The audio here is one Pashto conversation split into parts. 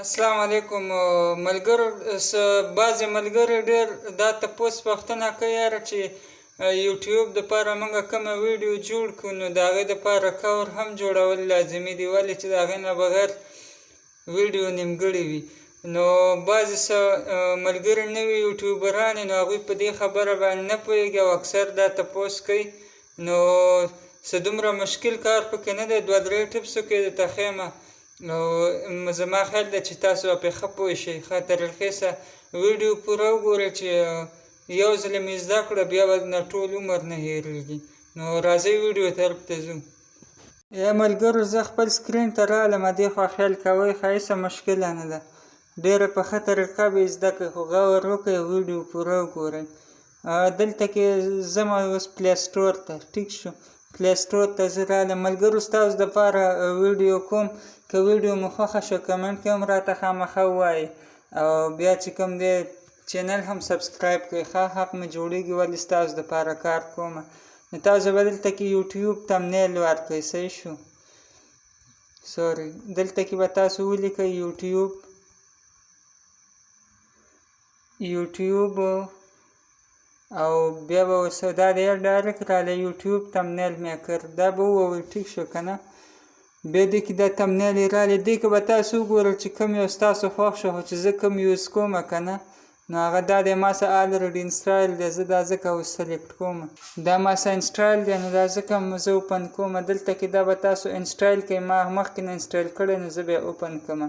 السلام علیکم ملګرو. بعضې ملګري ډېر دا تپوس پوښتنه کوي یاره چې یوټیوب دپاره موږ کومه ویډیو جوړ کړو نو د هغې دپاره کور هم جوړول لازمي دي، ولې چې د هغې نه بغیر ویډیو نیمګړې وي. نو بعضې څه ملګري نوي یوټیوبران نو هغوی په دې خبره باندې نه پوهېږي او اکثر دا تپوس کوي. نو څه دومره مشکل کار پکې نه دی، 2-3 ټپسو کې درته ښیمه. نو زما خیال ده چې تاسو به پرې ښه پوه شئ. ښه طریقې سره ویډیو پوره وګورئ چې یو ځل مې زده کړه بیا به نه ټول عمر نه هېرېږي. نو راځئ ویډیو طرف ته ځو. یا ملګرو زه خپل سکرین ته رالم، دې خوا خیال کوئ، ښه هېڅ مشکله نه ده، ډېره په ښه طریقه به یې زده کړئ، خو غور وکړئ ویډیو پوره وګورئ. دلته کې ځم اوس پلی سټور ته. ټیک شو، پلی سټور ته زه رالم. ملګرو ستاسو دپاره ویډیو کوم، که ویډیو مو خوښه شوه کمنټ کې هم راته خامخا ووایئ، او بیا چې کوم دی چینل هم سبسکرایب کړئ. ښه حق مې جوړېږي ولې ستاسو دپاره کار کومه. نو تاسو به دلته کې یوټیوب تمنیل ورکړئ. صحیح شو، سوري، دلته کې به تاسو ولیکئ یوټیوب او بیا به ورسره دا دی ډایرکټ رالی یوټیوب تمنیل میکر، دا به ووایئ. ټیک شو که نه؟ بیا دې کې دا تمنیل یې رالی، دې کې به تاسو وګورئ چې کوم یو ستاسو خوښ شو. خو چې زه کوم یوز کومه که نه، نو هغه دا دی ما سره الریډي انسټایل دی، زه دا ځکه اوس سلیکټ کوم. دا ما سره انسټایل دی نو دا ځکه زه اوپن کوم. دلته کې دا به تاسو انسټایل کړئ، ما مخکې نه انسټایل کړی نو زه بیا اوپن کوم.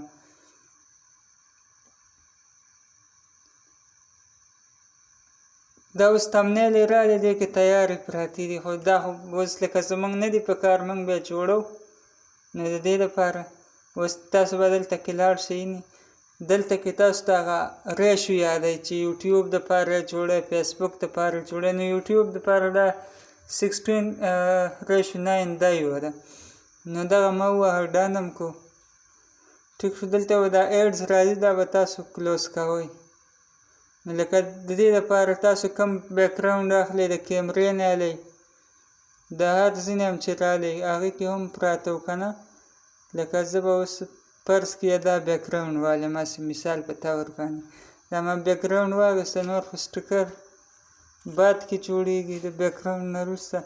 دا اوس تمنیل یې رالی، دې کې تیارې پراتې دي، خو دا خو اوس لکه زموږ نه دي په کار، موږ بیا جوړو. نو د دې لپاره اوس تاسو به دلته کې لاړ شئ. دلته کې تاسو ته هغه ریشو یادوي چې یوټیوب دپاره جوړی، فیسبوک دپاره جوړی. نو یوټیوب دپاره دا 16:9 دا یوه ده. نو دغه مه ووهه، ډن هم کو. ټیک شو، دلته به دا ایډز راځي، دا به تاسو کلوز کوئ. نو لکه د دې لپاره تاسو کوم بیکګراوند اخلئ، د کیمرې نه اخلئ، د هر ځینې هم چې رالی هغې کې هم پراته وو که نه. لکه زه به اوس فرض کړئ دا بیکګراوند والیم، هسې مثال په طور باندې دا ما بیکګراوند واخیسته. نور خو سټیکر بعد کې جوړېږي د بیکګراوند نه وروسته.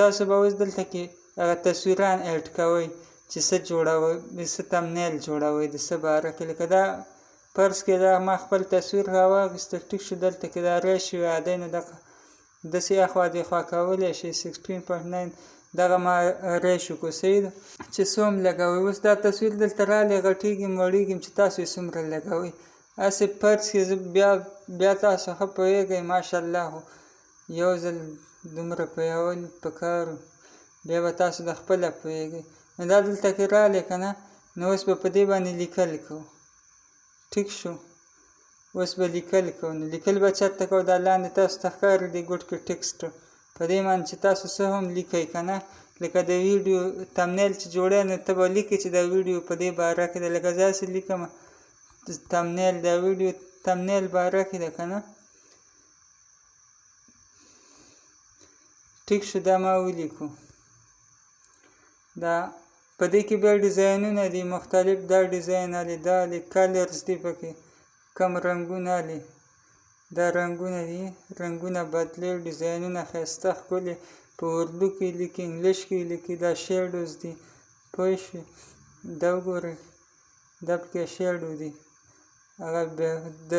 تاسو به اوس دلته کې هغه تصویران ایډ کوئ چې څه جوړوئ، څه تمنیل جوړوئ د څه باره کې. لکه دا فرض کړئ دا ما خپل تصویر راواخیسته. ټیک شو، دلته کې دا ریشو یادوي، نو دغه داسې اخوا دېخوا کولی شئ. 16:9 دغه ما ریشو کو. صحیح ده چې څوم لګوئ. اوس دا تصویر دلته رالی، غټېږي مړېږي چې تاسو یې څومره لګوئ. هسې فرض کړئ زه بیا تاسو ښه پوهېږئ ماشاءالله، خو یو ځل دومره پوهول پکار وو، بیا به تاسو د خپله پوهېږئ. نو دا دلته کې رالی که نه، نو اوس به په دې باندې لیکل کوو. ټیک شو، اوس به لیکل کوو. نو لیکل به چېرته کوو، دا لاندې تاسو ته ښکاري دی ګوټ کې ټکسټ، په دې باندې چې تاسو څه هم لیکئ که نه. لکه د ویډیو تمنیل چې جوړی نو ته به لیکې چې دا ویډیو په دې باره کې ده. لکه زه هسې لیکم تمنیل، دا ویډیو تمنیل باره کې ده که نه. ټیک شو، دا ما ولیکو. دا په دې کې بیا ډیزاینونه دي مختلف، دا ډیزاین الې، دا الې، کلرز دي پکې، کم رنګونه الې، دا رنګونه دي، رنګونه بدلې، ډیزاینونه ښایسته ښکلې، په اردو کې لیکي، انګلیش کې لیکي. دا شیډوز دي، پوه شوې. دا وګورئ، دا پکې شیډو دي، هغه د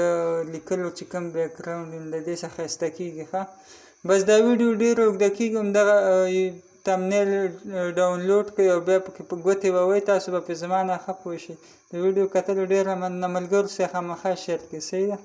لیکلو چې کوم بیکګراوند وي له دې څخه ښایسته کېږي. ښه بس دا ویډیو ډېره اوږده کېږي، همدغه تمنیل ډاونلوډ کړئ او بیا پکې په ګوتې ووایئ، تاسو به پرې زما نه ښه پوه شئ. د ویډیو کتلو ډېره مننه. ملګرو سره خامخا شیر کړئ. صحیح ده.